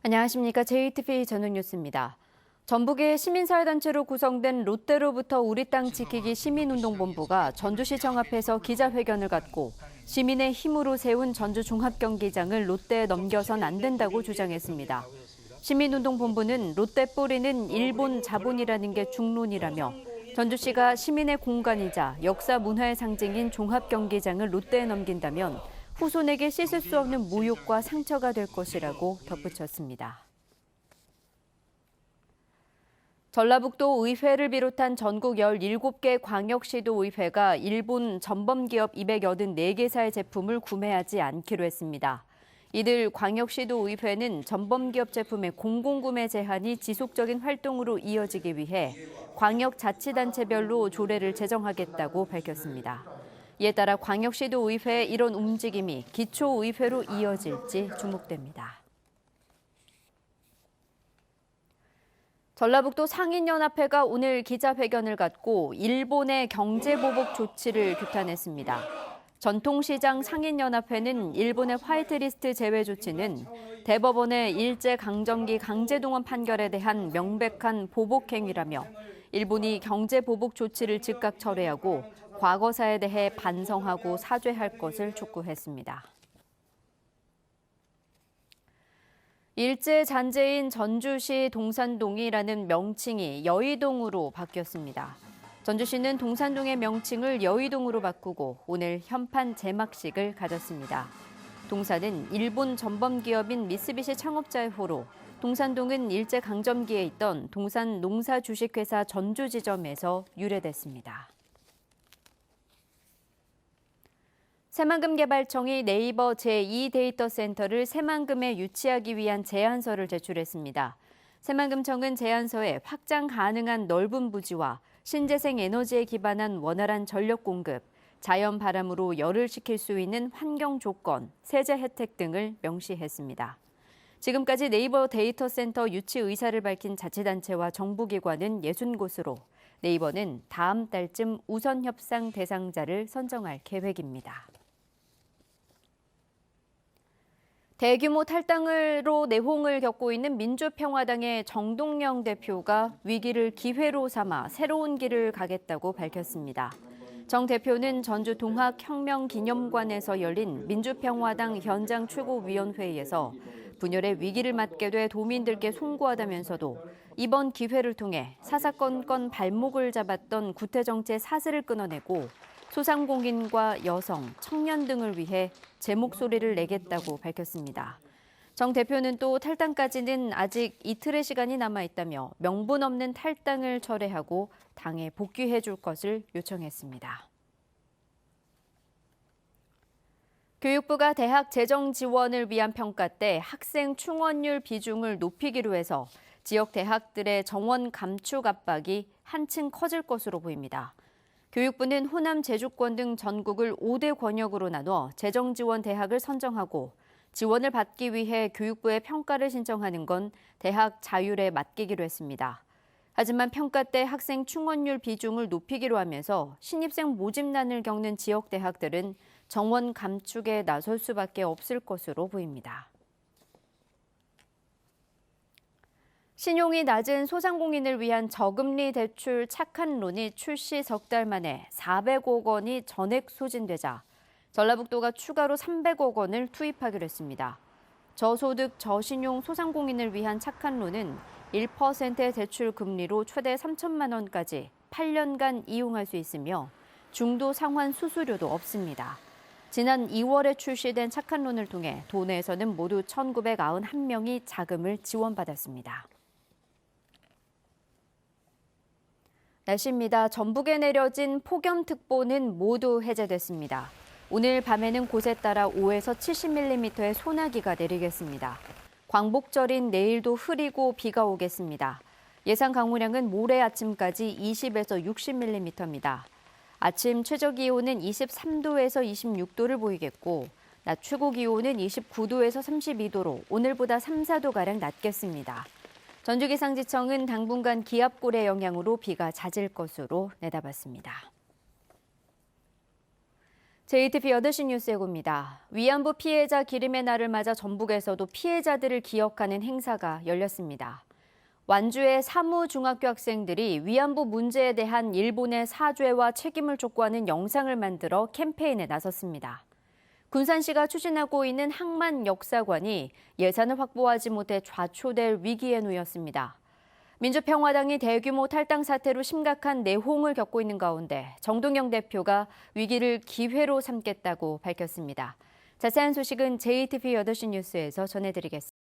안녕하십니까. JTBC 저녁뉴스입니다. 전북의 시민사회단체로 구성된 롯데로부터 우리 땅 지키기 시민운동본부가 전주시청 앞에서 기자회견을 갖고 시민의 힘으로 세운 전주종합경기장을 롯데에 넘겨선 안 된다고 주장했습니다. 시민운동본부는 롯데 뿌리는 일본 자본이라는 게 중론이라며 전주시가 시민의 공간이자 역사 문화의 상징인 종합경기장을 롯데에 넘긴다면 후손에게 씻을 수 없는 모욕과 상처가 될 것이라고 덧붙였습니다. 전라북도 의회를 비롯한 전국 17개 광역시도의회가 일본 전범기업 284개사의 제품을 구매하지 않기로 했습니다. 이들 광역시도의회는 전범기업 제품의 공공구매 제한이 지속적인 활동으로 이어지기 위해 광역자치단체별로 조례를 제정하겠다고 밝혔습니다. 이에 따라 광역시도의회의 이런 움직임이 기초의회로 이어질지 주목됩니다. 전라북도 상인연합회가 오늘 기자회견을 갖고 일본의 경제보복 조치를 규탄했습니다. 전통시장 상인연합회는 일본의 화이트리스트 제외 조치는 대법원의 일제강점기 강제동원 판결에 대한 명백한 보복행위라며 일본이 경제보복 조치를 즉각 철회하고 과거사에 대해 반성하고 사죄할 것을 촉구했습니다. 일제 잔재인 전주시 동산동이라는 명칭이 여의동으로 바뀌었습니다. 전주시는 동산동의 명칭을 여의동으로 바꾸고 오늘 현판 제막식을 가졌습니다. 동산은 일본 전범기업인 미쓰비시 창업자의 호로, 동산동은 일제강점기에 있던 동산 농사주식회사 전주지점에서 유래됐습니다. 새만금개발청이 네이버 제2데이터센터를 새만금에 유치하기 위한 제안서를 제출했습니다. 새만금청은 제안서에 확장 가능한 넓은 부지와 신재생 에너지에 기반한 원활한 전력 공급, 자연 바람으로 열을 식힐 수 있는 환경 조건, 세제 혜택 등을 명시했습니다. 지금까지 네이버 데이터센터 유치 의사를 밝힌 자치단체와 정부기관은 60곳으로 네이버는 다음 달쯤 우선 협상 대상자를 선정할 계획입니다. 대규모 탈당으로 내홍을 겪고 있는 민주평화당의 정동영 대표가 위기를 기회로 삼아 새로운 길을 가겠다고 밝혔습니다. 정 대표는 전주 동학혁명기념관에서 열린 민주평화당 현장 최고위원회의에서 분열의 위기를 맞게 돼 도민들께 송구하다면서도 이번 기회를 통해 사사건건 발목을 잡았던 구태정치의 사슬을 끊어내고 소상공인과 여성, 청년 등을 위해 제 목소리를 내겠다고 밝혔습니다. 정 대표는 또 탈당까지는 아직 이틀의 시간이 남아있다며 명분 없는 탈당을 철회하고 당에 복귀해 줄 것을 요청했습니다. 교육부가 대학 재정 지원을 위한 평가 때 학생 충원율 비중을 높이기로 해서 지역 대학들의 정원 감축 압박이 한층 커질 것으로 보입니다. 교육부는 호남, 제주권 등 전국을 5대 권역으로 나눠 재정 지원 대학을 선정하고 지원을 받기 위해 교육부에 평가를 신청하는 건 대학 자율에 맡기기로 했습니다. 하지만 평가 때 학생 충원율 비중을 높이기로 하면서 신입생 모집난을 겪는 지역 대학들은 정원 감축에 나설 수밖에 없을 것으로 보입니다. 신용이 낮은 소상공인을 위한 저금리 대출 착한론이 출시 석 달 만에 400억 원이 전액 소진되자 전라북도가 추가로 300억 원을 투입하기로 했습니다. 저소득, 저신용 소상공인을 위한 착한론은 1%의 대출 금리로 최대 3천만 원까지 8년간 이용할 수 있으며 중도 상환 수수료도 없습니다. 지난 2월에 출시된 착한론을 통해 도내에서는 모두 1,991명이 자금을 지원받았습니다. 날씨입니다. 전북에 내려진 폭염특보는 모두 해제됐습니다. 오늘 밤에는 곳에 따라 5에서 70mm의 소나기가 내리겠습니다. 광복절인 내일도 흐리고 비가 오겠습니다. 예상 강우량은 모레 아침까지 20에서 60mm입니다. 아침 최저기온은 23도에서 26도를 보이겠고 낮 최고기온은 29도에서 32도로 오늘보다 3, 4도가량 낮겠습니다. 전주기상지청은 당분간 기압골의 영향으로 비가 잦을 것으로 내다봤습니다. JTBC 8시 뉴스예고입니다. 위안부 피해자 기림의 날을 맞아 전북에서도 피해자들을 기억하는 행사가 열렸습니다. 완주의 사무중학교 학생들이 위안부 문제에 대한 일본의 사죄와 책임을 촉구하는 영상을 만들어 캠페인에 나섰습니다. 군산시가 추진하고 있는 항만 역사관이 예산을 확보하지 못해 좌초될 위기에 놓였습니다. 민주평화당이 대규모 탈당 사태로 심각한 내홍을 겪고 있는 가운데 정동영 대표가 위기를 기회로 삼겠다고 밝혔습니다. 자세한 소식은 JTBC 8시 뉴스에서 전해드리겠습니다.